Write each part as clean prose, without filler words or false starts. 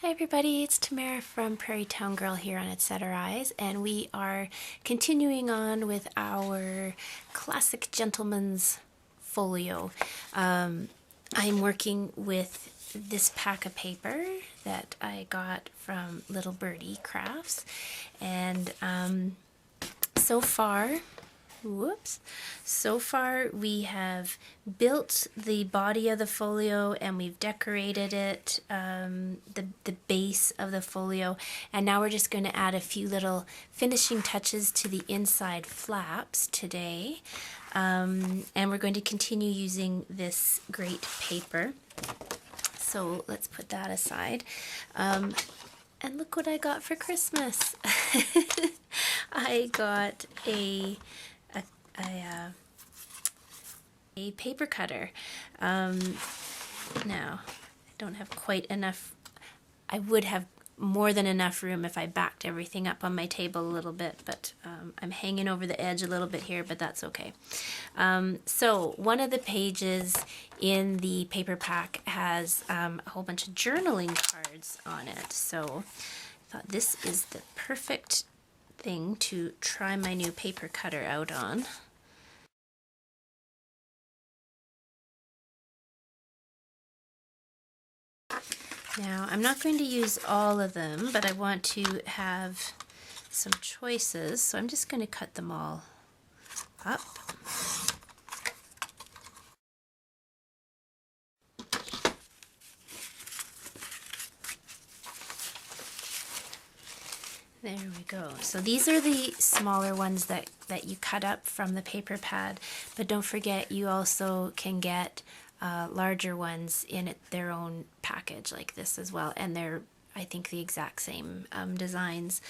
Hi everybody, it's Tamara from Prairie Town Girl here on Etceterise, and we are continuing on with our classic gentleman's folio. I'm working with this pack of paper that I got from Little Birdie Crafts, and so far we have built the body of the folio and we've decorated it, the base of the folio, and now we're just going to add a few little finishing touches to the inside flaps today. And we're going to continue using this great paper. So let's put that aside. And look what I got for Christmas. I got a paper cutter. Now, I don't have quite enough. I would have more than enough room if I backed everything up on my table a little bit, but I'm hanging over the edge a little bit here, but that's okay. So one of the pages in the paper pack has a whole bunch of journaling cards on it, so I thought this is the perfect thing to try my new paper cutter out on. Now, I'm not going to use all of them, but I want to have some choices, so I'm just going to cut them all up. There we go. So these are the smaller ones that you cut up from the paper pad, but don't forget you also can get larger ones in their own package like this as well, and they're, I think, the exact same designs.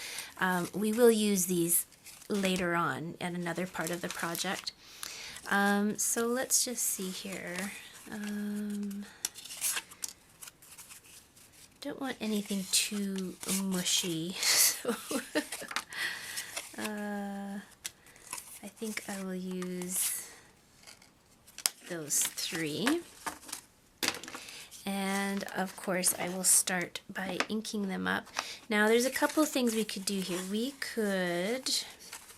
We will use these later on in another part of the project. So let's just see here. Don't want anything too mushy, so I think I will use those three. And of course I will start by inking them up. Now there's a couple things we could do here. We could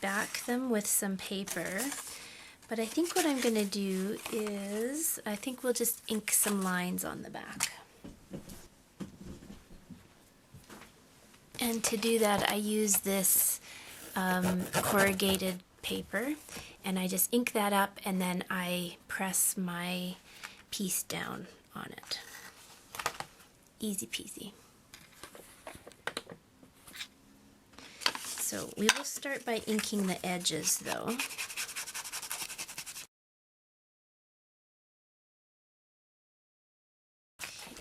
back them with some paper, but I think what I'm going to do is I think we'll just ink some lines on the back. And to do that, I use this corrugated paper, and I just ink that up, and then I press my piece down on it. Easy peasy. So we will start by inking the edges, though. Okay,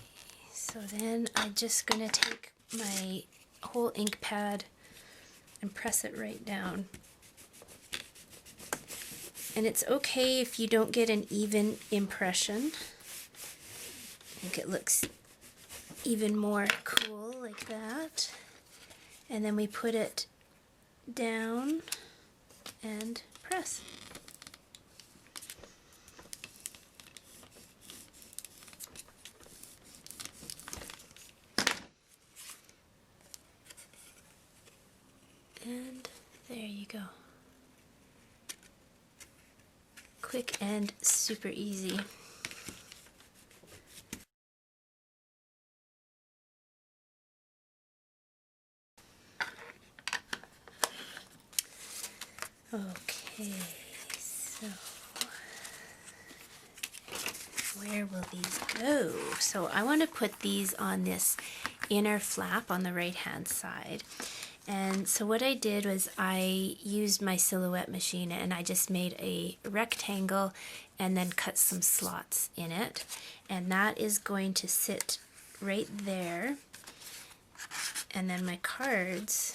so then I'm just going to take my whole ink pad and press it right down. And it's okay if you don't get an even impression. I think it looks even more cool like that. And then we put it down and press. And there you go. Quick and super easy. Okay, so where will these go? So I want to put these on this inner flap on the right hand side. And so what I did was I used my silhouette machine and I just made a rectangle and then cut some slots in it. And that is going to sit right there. And then my cards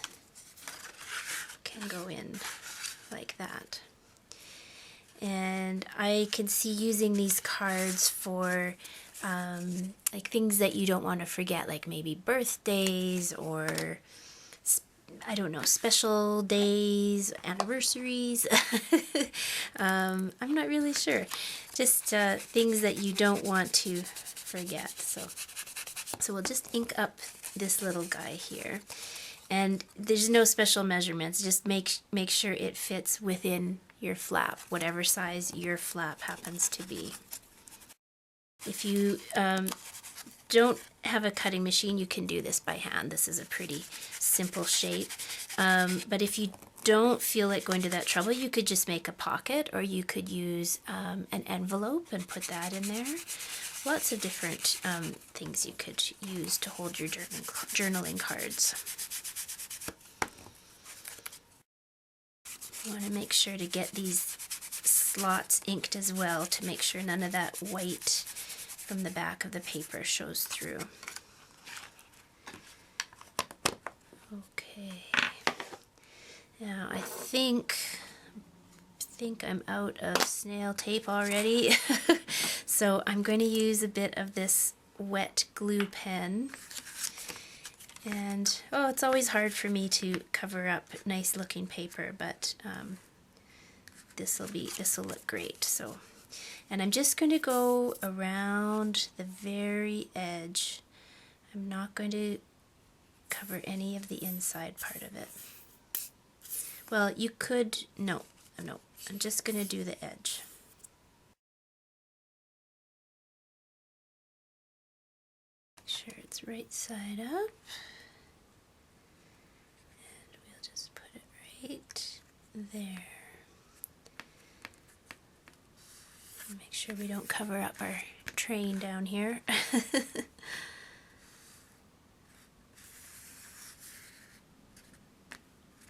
can go in like that. And I can see using these cards for like things that you don't want to forget, like maybe birthdays or I don't know, special days, anniversaries. I'm not really sure. Just things that you don't want to forget. So we'll just ink up this little guy here. And there's no special measurements, just make sure it fits within your flap, whatever size your flap happens to be. If you don't have a cutting machine, you can do this by hand. This is a pretty simple shape. But if you don't feel like going to that trouble, you could just make a pocket, or you could use an envelope and put that in there. Lots of different things you could use to hold your journaling cards. You want to make sure to get these slots inked as well to make sure none of that white from the back of the paper shows through. Okay. Now I think I'm out of snail tape already. So I'm going to use a bit of this wet glue pen. And, oh, it's always hard for me to cover up nice looking paper, but this will look great. So, and I'm just going to go around the very edge. I'm not going to cover any of the inside part of it. Well, you could, no, I'm just going to do the edge. Make sure it's right side up. And we'll just put it right there. Make sure we don't cover up our train down here. There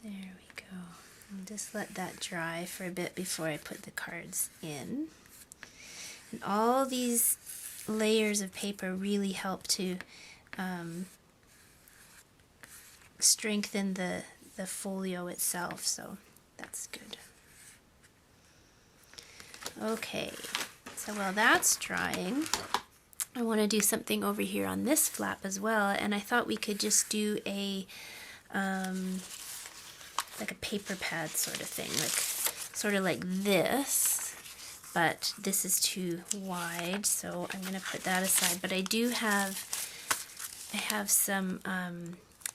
we go. I'll just let that dry for a bit before I put the cards in. And all these layers of paper really help to strengthen the folio itself, so that's good. Okay, so while that's drying, I want to do something over here on this flap as well, and I thought we could just do a like a paper pad sort of thing, like sort of like this, but this is too wide, so I'm going to put that aside. But I have some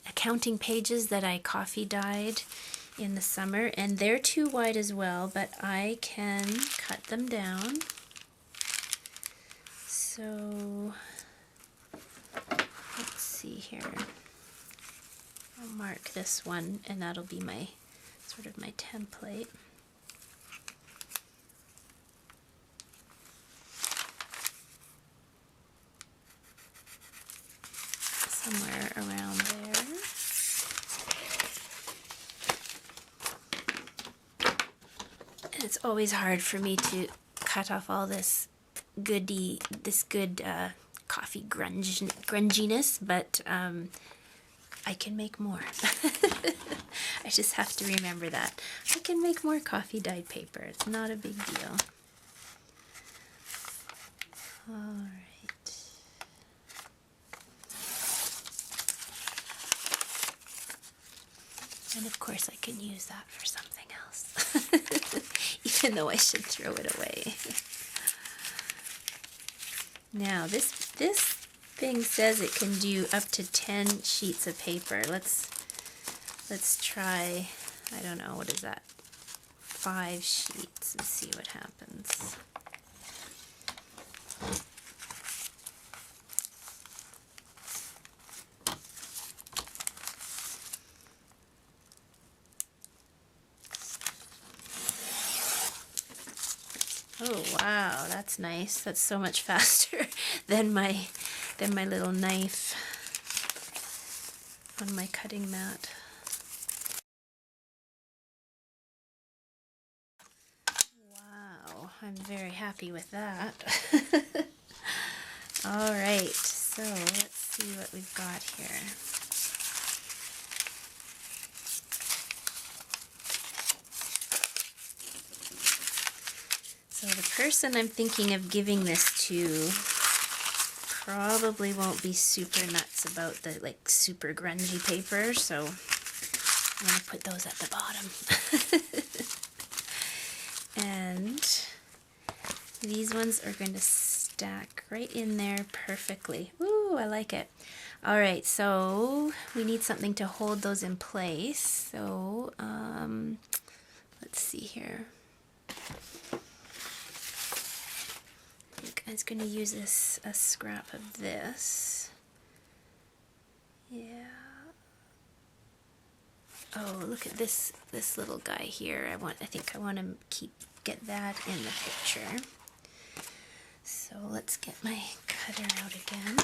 accounting pages that I coffee dyed in the summer, and they're too wide as well, but I can cut them down. So let's see here. I'll mark this one, and that'll be my sort of my template. Somewhere around there. And it's always hard for me to cut off all this good coffee grunginess, but I can make more. I just have to remember that. I can make more coffee dyed paper. It's not a big deal. Alright. And of course I can use that for something else. Even though I should throw it away. Now this thing says it can do up to 10 sheets of paper. Let's try, I don't know, what is that? 5 sheets and see what happens. Oh wow, that's nice. That's so much faster than my little knife on my cutting mat. Wow, I'm very happy with that. All right, so let's see what we've got here. So the person I'm thinking of giving this to probably won't be super nuts about the like super grungy paper, so I'm going to put those at the bottom. And these ones are going to stack right in there perfectly. Ooh, Ooh, I like it. All right, so we need something to hold those in place. So let's see here. I think I was going to use a scrap of this. Yeah. Oh, look at this little guy here. I think I want to get that in the picture. So let's get my cutter out again.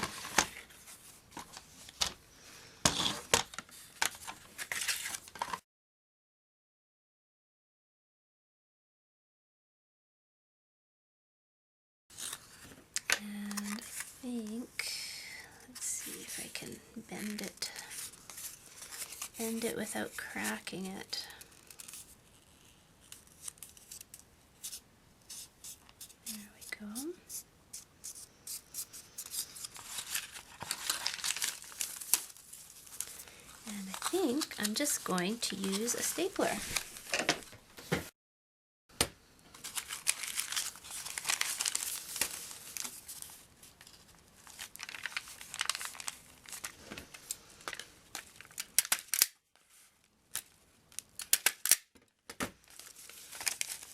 And I think, let's see if I can bend it without cracking it. There we go. And I think I'm just going to use a stapler.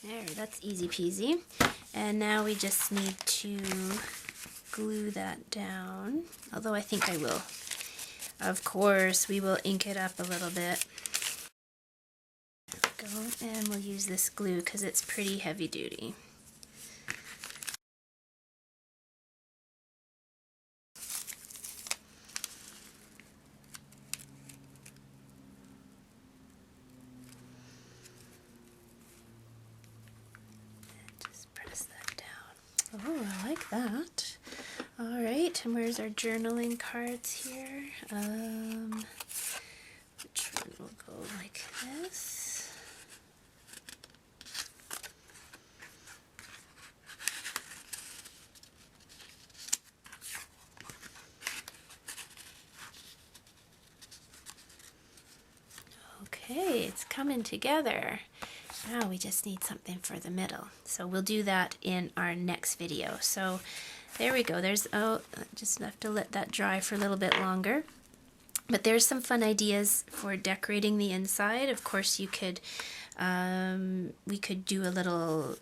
There, that's easy peasy. And now we just need to glue that down, although I think I will. Of course, we will ink it up a little bit. There we go, and we'll use this glue because it's pretty heavy duty. Just press that down. Oh, I like that. All right, and where's our journaling cards here? Which one will go like this? Okay, it's coming together. Now we just need something for the middle. So we'll do that in our next video. So there we go. Just have to let that dry for a little bit longer. But there's some fun ideas for decorating the inside. Of course, we could do a little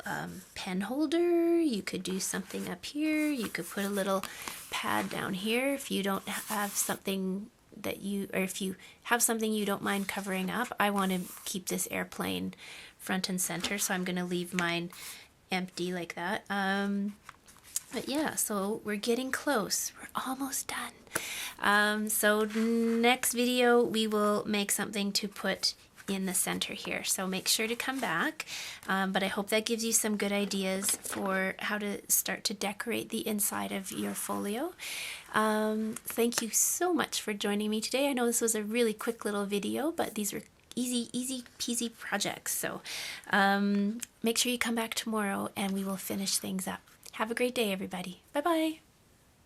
pen holder. You could do something up here. You could put a little pad down here if you don't have something if you have something you don't mind covering up. I want to keep this airplane front and center, so I'm going to leave mine empty like that. But yeah, so we're getting close. We're almost done. So next video, we will make something to put in the center here. So make sure to come back. But I hope that gives you some good ideas for how to start to decorate the inside of your folio. Thank you so much for joining me today. I know this was a really quick little video, but these were easy peasy projects. So make sure you come back tomorrow and we will finish things up. Have a great day, everybody. Bye-bye.